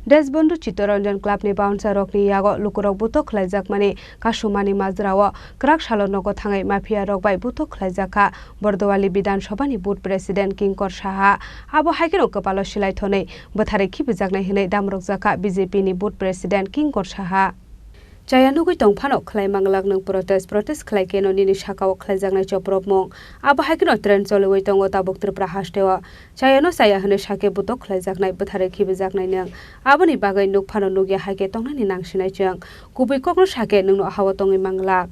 देशबन्धु चित्तरंजन क्लाबनि बाउन्सार रकनि यागो लुकुरक बुतो खलाइजाकमानि कासुमानि माजराव क्राक सालो नगो थाङै माफिया रकबाय बुतो खलाइजाखा बर्दवाली विधानसभानि बुथ प्रेसिडेन्ट किंकर साहा आबो हाइकेनो कपालो सिलाइ थनै बोथारै खिबिजाकनाय हिनै दामरकजाखा बीजेपीनि booth president Kinkar Saha Chayanugi tongphano khlai manglak nung protest khlai keno nini shakao khlai jangnai choprop mong abo haikino trend choloi tongo tabuk Tripura hastewa chayano saya hne shake butok khlai jaknai buthare khibijaknai nang aboni bagai nukphano nugi haike tongnani nangsinai chang kubui kokno shake nungno hawa tongi manglak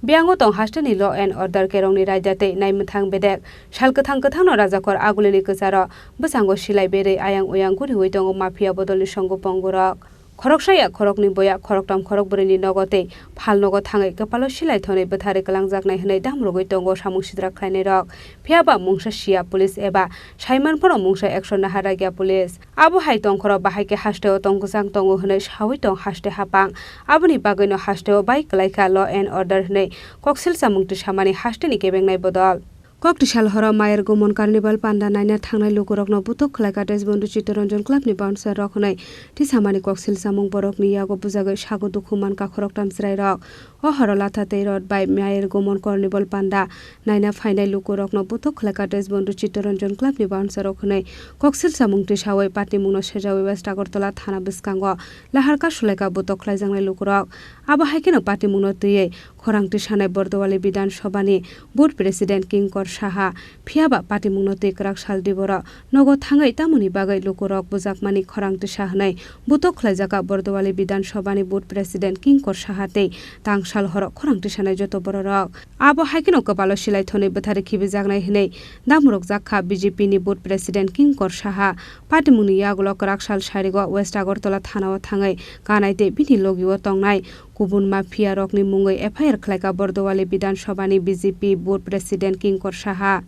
Biango tong hasteni law and order kerongni raidate naimthang bedek Kwthangno rajakor agulini kacharo busango silai bere ayang uyang guri hoitongo mafia bodolni songo pongorok Khoroksaya khorokni boya khoroktam khorokboreni nogote phalnogo thangai Kwpalo Silai thonwi bothari kalangjaknai hnai damrogoi tongo samung sidra khlainai rok phiaba mungsa sia police eba saimanphoro mungsa action naharagya police abo hai tongkhoro bahaike hasteo tongkusang tongo hnai sawi tong haste hapang aboni bagaino hasteo bai klaika law and order hnai koksil samungti samani hasteni kebengnai bodol Koktisal hora mayer gomon carnival panda naina thangnai lukurokno butok khlaika desbondu chittaranjan clubni bouncer rokhnai tisamani koksil samung borokni yago bujagai sago dukhuman ka khoroktam srai rok o horola thatei rod by mayer gomon carnival panda naina phainai lukurokno butok khlaika desbondu chittaranjan clubni bouncer rokhnai koksil samung tisawai pati mungno sejawi west agartala thana biskango laharka sulaika butok khlaijangnai lukurok abo haikeno pati mungno tui Khorang tisanai bordowali bidan sobani board president Kinkor Saha phiaba pati mungno tui krak sal dibora nogo thangai tamoni bagai lukurok bujakmani Khorang tisa hnai butok khlaijaka bordowali bidan sobani board president Kinkor Saha tei tangsal horo Khorang tisanai joto bororok abo haikeno Kwpalo Silai thonwi bothari khibijaknai hinai Damrokjakha BJP ni board president Kinkor Saha pati mungni yagulo krak sal sarigo west agartala thanao thangai kanai tei bini logiwo tongnai Kubun mafia rokni mungoi FIR khlaika bordowali বিধানসভানি BJP board president Kinkor Saha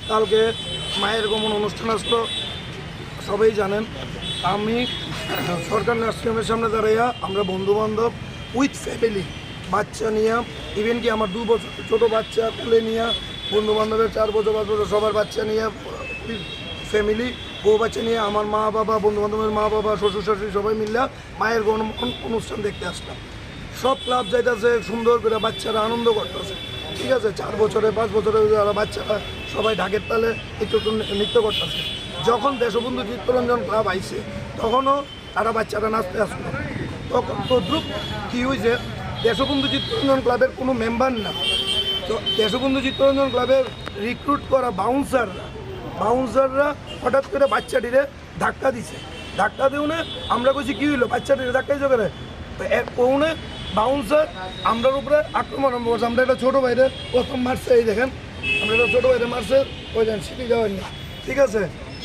কালকে মায়ের গমন অনুষ্ঠান আসলো সবাই জানেন আমি সরকার নার্সিংহোমের সামনে দাঁড়াইয়া আমরা বন্ধু বান্ধব উইথ ফ্যামিলি বাচ্চা নিয়ে ইভেন কি আমার 2 বছর ছোট বাচ্চা কোলে নিয়ে বন্ধু বান্ধবের 4 বছর 5 বছর সবার বাচ্চা নিয়ে ফ্যামিলি বউ বাচ্চা নিয়ে আমার মা বাবা বন্ধু বান্ধবের মা বাবা শ্বশুর শাশুড়ি সবাই মিলে মায়ের গমন অনুষ্ঠান দেখতে আসলাম সব ক্লাব যাইতেছে সুন্দর করে বাচ্চারা আনন্দ করতেছে ঠিক আছে 4 বছরে 5 বছরে যারা বাচ্চারা সবাই ঢাকের তালে একটু নৃত্য করতেছে যখন দেশবন্ধু চিত্তরঞ্জন ক্লাব আইছে তখনও তারা বাচ্চারা নাচতে আসলো তখন তদ্রুপ কি হয়েছে দেশবন্ধু চিত্তরঞ্জন ক্লাবের কোনো মেম্বার না তো দেশবন্ধু চিত্তরঞ্জন ক্লাবের রিক্রুট করা বাউন্সাররা হঠাৎ করে বাচ্চাটিরে ধাক্কা দিছে ধাক্কা দিউনে আমরা কইছি কি হইলো বাচ্চাটিরে ধাক্কা দিছে করে তো এর কোনে বাউন্সার আমরার উপরে আক্রমণ করছে আমরা একটা ছোটো ভাইরে প্রথম মারছে এই দেখেন আমরা একটা ছোটো ভাইরে মারছে ওই দেন শিখে যাওয়ার না ঠিক আছে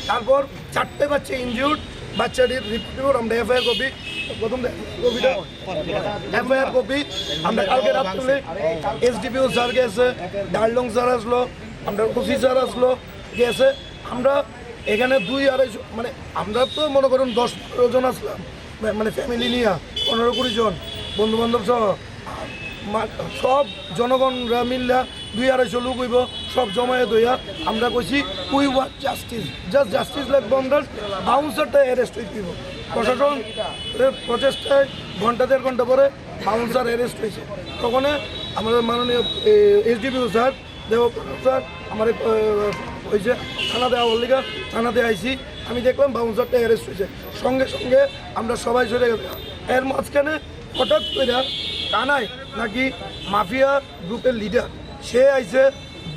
তারপর 4টে বাচ্চা ইনজিউর্ড বাচ্চাটির রিপোর্ট আমরা এফআইআর কপি প্রথম কপিটা এফআইআর কপি আমরা কালকে রাত্রে এসডিপিও স্যার গেছে ডালডং স্যার আসলো আমরা ওসি স্যার আসলো গেছে আমরা এখানে 2-2.5 মানে আমরা তো মনে করেন 10-15 জন আসলাম মানে ফ্যামিলি নিয়ে 15-20 জন বন্ধুবান্ধব সহ সব জনগণরা মিললা 2-250 লোক হইব সব জমায়েত হইয়া আমরা কইছি উই ওয়ান্ট জাস্টিস জাস্টিস লাগবে আমরা বাউন্সারটা অ্যারেস্ট হইব প্রশাসন প্রচেষ্টায় ঘন্টা 1.5 ঘন্টা পরে বাউন্সার অ্যারেস্ট হয়েছে তখন আমাদের মাননীয় এসডিপিও স্যার স্যার আমার হয়েছে থানা দেওয়া লিগা থানাতে আইসি আমি দেখলাম বাউন্সারটা অ্যারেস্ট হয়েছে সঙ্গে সঙ্গে আমরা সবাই চলে গেলাম এর মাঝখানে হঠাৎ করে কানাই নাকি মাফিয়া গ্রুপের লিডার সে আইছে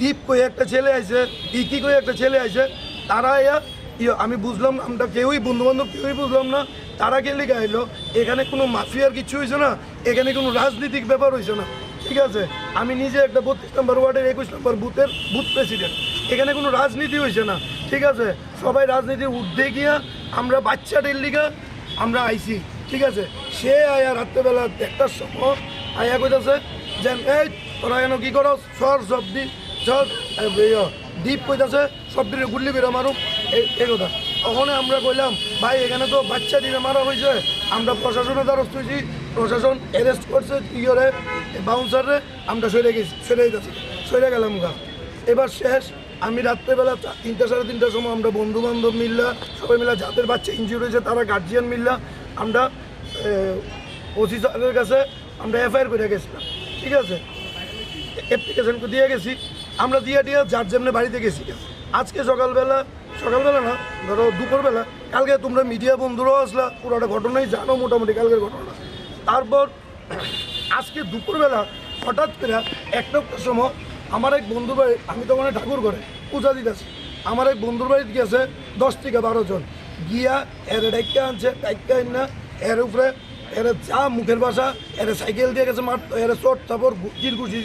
দীপ কই একটা ছেলে আইছে ইকি কই একটা ছেলে আইছে তারা আমি বুঝলাম আমরা কেউই বন্ধুবান্ধব কেউই বুঝলাম না তারা কে লিখে আইলো এখানে কোনো মাফিয়ার কিছু হয়েছে না এখানে কোনো রাজনীতিক ব্যাপার হয়েছে না ঠিক আছে আমি নিজে একটা 32 নম্বর ওয়ার্ডের 21 নম্বর বুথের বুথ প্রেসিডেন্ট এখানে কোনো রাজনীতি হয়েছে না ঠিক আছে সবাই রাজনীতির ঊর্ধ্বে গিয়া আমরা বাচ্চাদের লিগা আমরা আইছি ঠিক আছে সে আয়া রাত্রেবেলা 1টার সময় আয়া কইতাছে যে এই তোরা এনে কী করো সর সবদি সর দ্বীপ কইতাছে সবদিনে গুল্লি বেরো মারুক এই কথা ওখানে আমরা কইলাম ভাই এখানে তো বাচ্চা দিনে মারা হয়েছে আমরা প্রশাসনের দ্বারস্থ হয়েছি প্রশাসন অ্যারেস্ট করছে বাউন্সারে আমরা সরে গেছি সরে গেলাম গা এবার শেষ আমি রাত্রেবেলা 3টা সাড়ে 3টার সময় আমরা বন্ধু বান্ধব মিললা সবাই মিলা যাদের বাচ্চা ইনজিওর হয়েছে তারা গার্জিয়ান মিললা আমরা ওসি স্যারের কাছে আমরা এফআইআর করে গেছিলাম। ঠিক আছে, অ্যাপ্লিকেশন দিয়ে গেছি আমরা দিয়ে যার যেমনি বাড়িতে গেছি। আজকে সকালবেলা না ধরো দুপুরবেলা কালকে তোমরা মিডিয়া বন্ধুরাও আসলা, পুরোটা ঘটনাই জানো মোটামুটি কালকের ঘটনা। তারপর আজকে দুপুরবেলা হঠাৎ করে একটার সময় আমার এক বন্ধুর বাড়ি, আমি তো মানে ঠাকুর করে পূজা দিতেছি, আমার এক বন্ধুর বাড়িতে গিয়েছে 10 থেকে 12 জন গিয়া এর ডাইকা আনছে, ডাইকা না এর উপরে এর যা মুখের ভাষা এর সাইকেল দিয়ে গেছে মার, এর চট চাপড় ঘুষির ঘুষি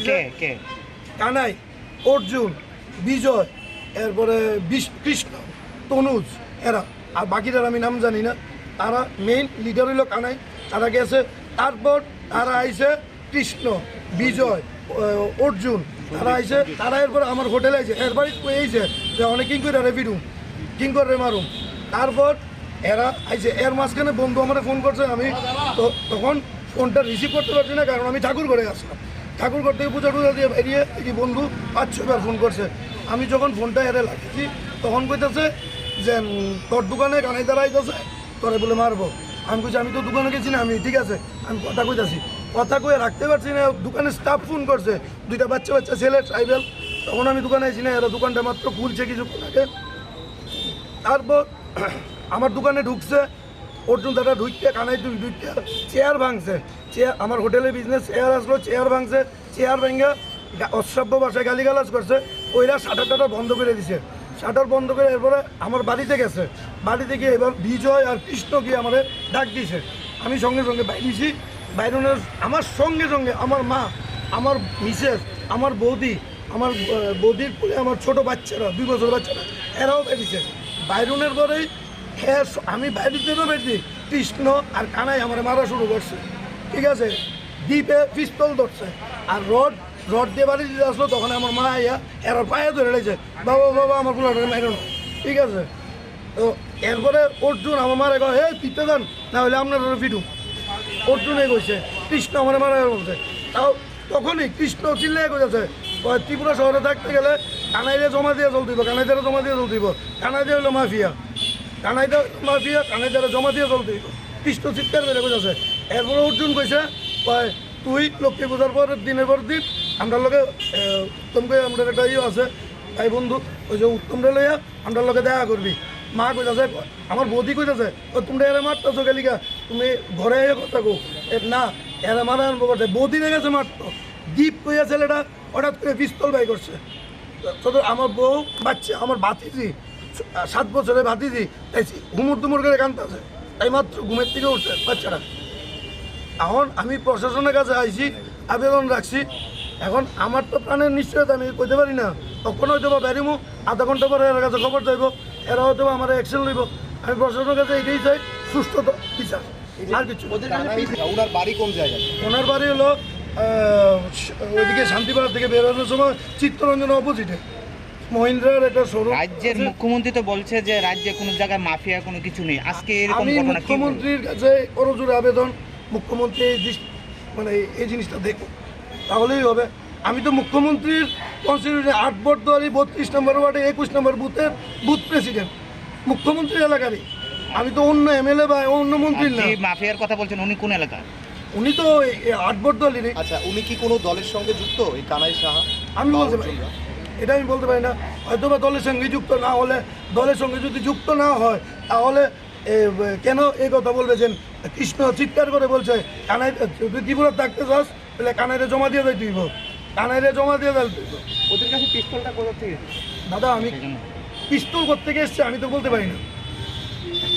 কানাই, অর্জুন, বিজয়, এরপরে কৃষ্ণ, তনুজ, এরা আর বাকিটার আমি নাম জানি না। তারা মেইন লিডার হইল কানাই, তারা গেছে। তারপর তারা আইছে কৃষ্ণ, বিজয়, অর্জুন, তারা আইছে। তারা এরপরে আমার হোটেলে আইছে, এর বাড়ি এইছে যে অনেক কিং করে রেভিডুম কিং করে মারুম। তারপর এরা আইছে, এর মাঝখানে বন্ধু আমার ফোন করছে, আমি তখন ফোনটা রিসিভ করতে পারছি না, কারণ আমি ঠাকুর করে আসলাম। ঠাকুর করতে পূজা টুজা দিয়ে বেরিয়ে কি বন্ধু 5-6 বার ফোন করছে। আমি যখন ফোনটা এরে লাগিয়েছি তখন কইতেছে যে তোর দোকানে কানাই দ্বারা আইতেছে তোরে বলে মারবো। আমি কইছি আমি তো দোকানে গেছি না, আমি ঠিক আছে আমি কথা কইতাছি, কথা কয়ে রাখতে পারছি না। দোকানে স্টাফ ফোন করছে, 2টা বাচ্চা ছেলে ট্রাইবেল। তখন আমি দোকানে আইছি না, এরা দোকানটা মাত্র খুলছে কিছুক্ষণ আগে। তারপর আমার দোকানে ঢুকছে অর্জুন দাদা, ঢুকতে কানাই ঢুকতে চেয়ার ভাঙছে। চেয়ার আমার হোটেলের বিজনেস চেয়ার আসলো, চেয়ার ভাঙছে, চেয়ার ভেঙে অশ্রাব্য ভাষায় গালিগালাজ করছে। ওইরা শাটার বন্ধ করে দিছে, শাটার বন্ধ করে এরপরে আমার বাড়িতে গেছে। বাড়িতে গিয়ে এবার বিজয় আর কৃষ্ণ গিয়ে আমার ডাক দিয়েছে। আমি সঙ্গে সঙ্গে বাইরেছি, বাইরে আমার সঙ্গে সঙ্গে আমার মা, আমার মিসেস, আমার বৌদির কোলে আমার ছোটো বাচ্চারা 2 বছর বাচ্চারা এরাও বেরিয়েছে। বাইরনের পরেই আমি বাইরে দিয়েও বেরিয়েছি, কৃষ্ণ আর কানাই আমার মারা শুরু করছে। ঠিক আছে, দ্বীপে পিস্তল ধরছে আর রড দিয়ে বাড়ি দিতে আসলো। তখন আমার মা আইয়া এর পায়ে ধরে রয়েছে, বাবা আমার পুলাটাকে মেরো না। ঠিক আছে, তো এরপরে অর্জুন আমার মারা কয় হে পিতে যান না হলে আপনার ফিটু। অর্জুনে কইছে, কৃষ্ণ আমার মারা বলছে। তাও তখনই কৃষ্ণ চিল্লাই কইছে ত্রিপুরা শহরে থাকতে গেলে কানাইরে জমা দিয়ে চলতে হইব, কানাইদারে জমা দিয়ে চলতে হইব। কানাইদা হইলো মাফিয়া, কানাইদারে জমা দিয়ে চলতে হইব। কৃষ্ণ চিৎকার করে কইছে। এরপরে অর্জুন কইছে তুই লক্ষ্মী পূজার দিনের পর দিন আমরা লোকে উত্তমকে আমরা একটা আছে ভাই বন্ধু, ওই যে উত্তমরে লইয়া আমরা লোকে দেখা করবি। মা কইতাছে, আমার বৌদি কইতাছে তোমরা এরা মারতেছো গেলিকা, তুমি ঘরে এসে কথা কো না, এরা মারা আনবো করছে। বৌদি লেগেছে মারতো, দ্বীপ কইয়া ছেলেটা হঠাৎ করে পিস্তল বাই করছে। আমার বউ বাচ্চা, আমার ভাতিজি 7 বছরের ভাতিজি, তাই হুমুর তুমুর করে কাঁদতেছে, তাই মাত্র ঘুমের থেকে উঠছে বাচ্চাটা। এখন আমি প্রশাসনের কাছে আইছি, আবেদন রাখছি। এখন আমার তো প্রাণের নিশ্চয়তা আমি কইতে পারি না, তখন হয়তো বা বেরিমো, আধা ঘন্টা পরে এর কাছে খবর যাইব, এরা হয়তো আমার অ্যাকশন লইব। আমি প্রশাসনের কাছে এটাই চাই, সুস্থ বিচার, আর কিছু। ওনার বাড়ি কোন জায়গায়? ওনার বাড়ি হলো ওইদিকে শান্তিপাড়া থেকে বেরোনোর সময় চিত্তরঞ্জন অপোজিটে মহিন্দ্রার একটা শোরুম। রাজ্যের মুখ্যমন্ত্রী তো বলছে যে রাজ্যে কোনো জায়গায় মাফিয়া কোনো কিছু নেই। আজকে এরকম আমি ঘটনা, মুখ্যমন্ত্রীর কাছে করজোরে আবেদন, মুখ্যমন্ত্রী মানে এই জিনিসটা দেখুন তাহলেই হবে। আমি তো মুখ্যমন্ত্রীর কনস্টিটিউশনে 8 বটদুয়ারি 32 নম্বর ওয়ার্ডে 21 নম্বর বুথের বুথ প্রেসিডেন্ট, মুখ্যমন্ত্রীর এলাকারই। আমি তো অন্য এমএলএ বা অন্য মন্ত্রীর না। মাফিয়ার কথা বলছেন, উনি কোন এলাকা? উনি তো 8 বটদুয়ারিরই। আচ্ছা, উনি কি কোনো দলের সঙ্গে যুক্ত এই কানাই সাহা? আমি বলতে পারি না, এটা আমি বলতে পারি না। হয়তো বা দলের সঙ্গে যুক্ত না হলে, দলের সঙ্গে যদি যুক্ত না হয় তাহলে কেন এই কথা বলবে যে কৃষ্ণ চিৎকার করে বলছে কানাই তুই ত্রিপুরা থাকতে চাস তাহলে কানাইরে জমা দিয়ে দেয়, তুইব কানাইরে জমা দিয়ে দেয়। ওদের কাছে পিস্তলটা কোথা থেকে? দাদা আমি পিস্তল করতে এসছে আমি তো বলতে পারি না।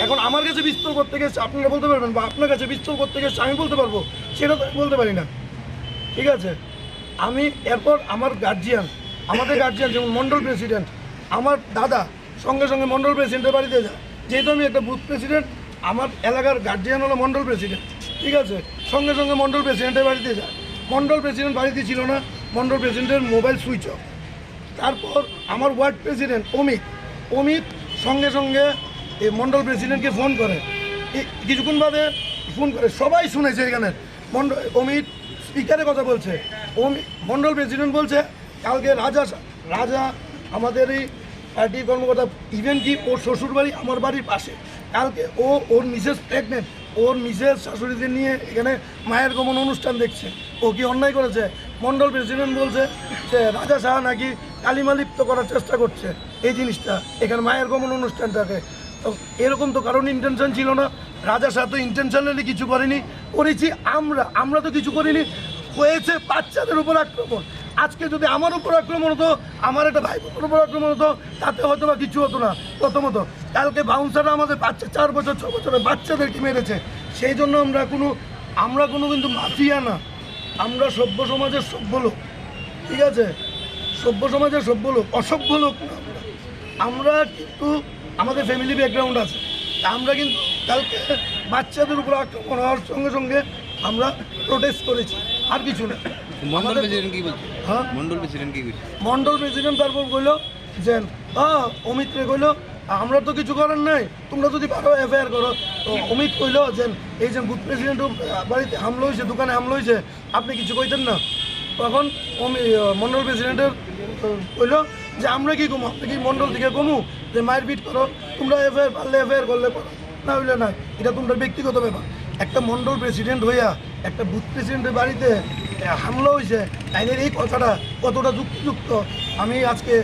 এখন আমার কাছে পিস্তল করতে এসছে আপনারা বলতে পারবেন, বা আপনার কাছে পিস্তল করতে এসছে আমি বলতে পারবো, সেটা তো বলতে পারি না। ঠিক আছে, আমি এরপর আমার গার্জিয়ান, আমাদের গার্জিয়ান যেমন মন্ডল প্রেসিডেন্ট, আমার দাদা সঙ্গে সঙ্গে মন্ডল প্রেসিডেন্টের বাড়িতে যায়। যেহেতু আমি একটা বুথ প্রেসিডেন্ট, আমার এলাকার গার্জিয়ান হলো মন্ডল প্রেসিডেন্ট। ঠিক আছে, সঙ্গে সঙ্গে মন্ডল প্রেসিডেন্টের বাড়িতে যায়। মন্ডল প্রেসিডেন্ট বাড়িতে ছিল না, মন্ডল প্রেসিডেন্টের মোবাইল সুইচ অফ। তারপর আমার ওয়ার্ড প্রেসিডেন্ট অমিত সঙ্গে সঙ্গে এই মন্ডল প্রেসিডেন্টকে ফোন করে, কিছুক্ষণ বাদে ফোন করে, সবাই শুনেছে এখানে। অমিত স্পিকারে কথা বলছে, মন্ডল প্রেসিডেন্ট বলছে কালকে রাজা আমাদের এই পার্টির কর্মকর্তা, ইভেন কি ওর শ্বশুরবাড়ি আমার বাড়ির পাশে। কালকে ওর মিসেস প্রেগনেন্ট, ওর মিসেস শাশুড়িদের নিয়ে এখানে মায়ের গমন অনুষ্ঠান দেখছে। ও কি অন্যায় করেছে? মন্ডল প্রেসিডেন্ট বলছে যে রাজা সাহা নাকি কালিমালিপ্ত করার চেষ্টা করছে এই জিনিসটা, এখানে মায়ের গমন অনুষ্ঠানটাকে। তো এরকম তো কারণ ইন্টেনশন ছিল না। রাজা সাহা তো ইন্টেনশনালি কিছু করেনি, করেছি আমরা তো কিছু করিনি। হয়েছে বাচ্চাদের উপর আক্রমণ। আজকে যদি আমার উপর আক্রমণ হতো, আমার একটা ভাই বোনের উপর আক্রমণ হতো, তাতে হয়তো বা কিছু হতো না। প্রথমত কালকে বাউন্সাররা আমাদের বাচ্চা 4 বছর 6 বছরের বাচ্চাদেরকে মেরেছে। সেই জন্য আমরা কোনো কিন্তু মাফিয়া না, আমরা সভ্য সমাজের সভ্য লোক, ঠিক আছে? সভ্য সমাজের সভ্য লোক, অসভ্য লোক না। আমরা কিন্তু আমাদের ফ্যামিলি ব্যাকগ্রাউন্ড আছে। আমরা কিন্তু কালকে বাচ্চাদের উপর আক্রমণ হওয়ার সঙ্গে সঙ্গে আমরা প্রোটেস্ট করেছি, আর কিছু না। মন্ডল প্রেসিডেন্ট কি বলছে? হ্যাঁ, মন্ডল প্রেসিডেন্ট তারপর কইলো যে অমিত রে কইলো আমরা তো কিছু করার নাই, তোমরা যদি পারো এফআইআর করো। তো অমিত কইলো যে এই যে বুথ প্রেসিডেন্ট বাড়িতে হামলা হয়েছে, দোকানে হামলা হয়েছে, আপনি কিছু কইতেন না। তখন মন্ডল প্রেসিডেন্টের কইলো যে আমরা কি কমু, আপনি কি মন্ডল থেকে কমু যে মায়ের বিট করো, তোমরা এফআইআর পারলে এফআইআর করলে করো, না হইলে না, এটা তোমরা ব্যক্তিগত ব্যাপার। একটা মন্ডল প্রেসিডেন্ট হইয়া একটা বুথ প্রেসিডেন্টের বাড়িতে হামলা হয়েছে, আইনের এই কথাটা কতটা যুক্তিযুক্ত আমি আজকে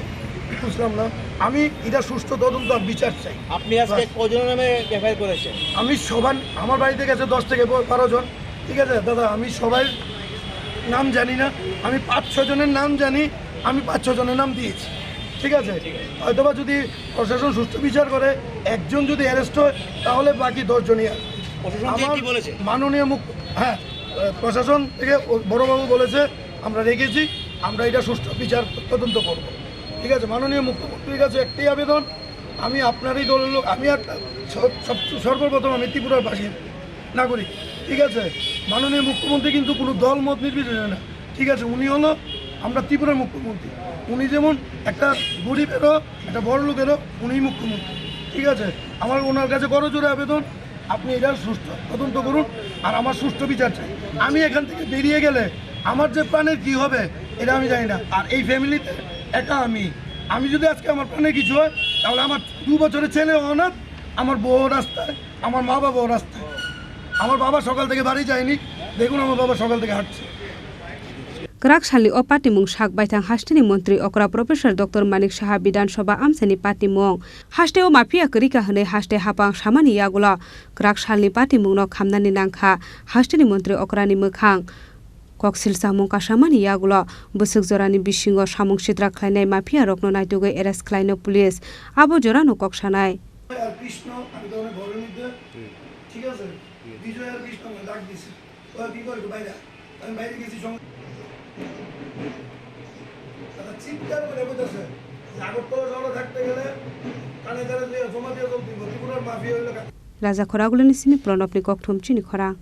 বুঝলাম না। আমি এটা সুষ্ঠু তদন্ত আর বিচার চাই। আপনি আজকে কজনের নামে এফআইআর করেছেন? আমি সবার, আমার বাড়িতে গেছে 10 থেকে 12 জন, ঠিক আছে দাদা? আমি সবাই নাম জানি না, আমি 5-6 জনের নাম জানি, আমি 5-6 জনের নাম দিয়েছি, ঠিক আছে? হয়তোবা যদি প্রশাসন সুষ্ঠু বিচার করে, একজন যদি অ্যারেস্ট হয়, তাহলে বাকি 10 জনই আসবে। আমার মাননীয় হ্যাঁ, প্রশাসন থেকে বড়বাবু বলেছে আমরা রেখেছি, আমরা এটা সুষ্ঠু বিচার তদন্ত করব, ঠিক আছে? মাননীয় মুখ্যমন্ত্রীর কাছে একটাই আবেদন, আমি আপনারই দলের লোক, আমি একটা সর্বপ্রথম আমি ত্রিপুরার বাসিন্দা নাগরিক, ঠিক আছে? মাননীয় মুখ্যমন্ত্রী কিন্তু কোনো দল মত নির্বিশেষে না, ঠিক আছে? উনি হলো আমরা ত্রিপুরার মুখ্যমন্ত্রী। উনি যেমন একটা গরিবেরও একটা বড় লোকেরও উনিই মুখ্যমন্ত্রী, ঠিক আছে? আমার ওনার কাছে করজোরে আবেদন, আপনি এটা সুষ্ঠু তদন্ত করুন আর আমার সুষ্ঠু বিচার চাই। আমি এখান থেকে বেরিয়ে গেলে আমার যে প্রাণের কী হবে এটা আমি জানি না। আর এই ফ্যামিলিতে একা আমি যদি আজকে আমার প্রাণে কিছু হয়, তাহলে আমার 2 বছরের ছেলে অনাথ, আমার বউ রাস্তায়, আমার মা বাবাও রাস্তায়। আমার বাবা সকাল থেকে বাড়ি যায়নি, দেখুন আমার বাবা সকাল থেকে হাঁটছে। Krakshali o patimung shak baithang hasteni mantri okra professor Dr. Manik Saha Bidansabha amsani patimung haste o mafia krika hne haste hapang samani yagula Krakshali patimung no khamnani nangkha hasteni mantri okrani mokhang koksil samung kasamani yagula busuk jorani bisingo samung sitra khlainai mafia rokno naitugai arrest khlaino police abo jorano koksanai আর কৃষ্ণ আমি তো অনেক ঘরের মধ্যে, ঠিক আছে? বিজয় আর কৃষ্ণ আমাকে ডাক দিছে, ওরা কি করে বাইরে, আমি বাইরে গেছি সঙ্গে চিৎকার করে বলতেছে আগরতলা শহরে থাকতে গেলে কানে কানে জমা দিয়ে চলতে ত্রিপুরার মাফিয়া হইল। Raja Khorang Simi Pronopni Kwthang Chini Khorang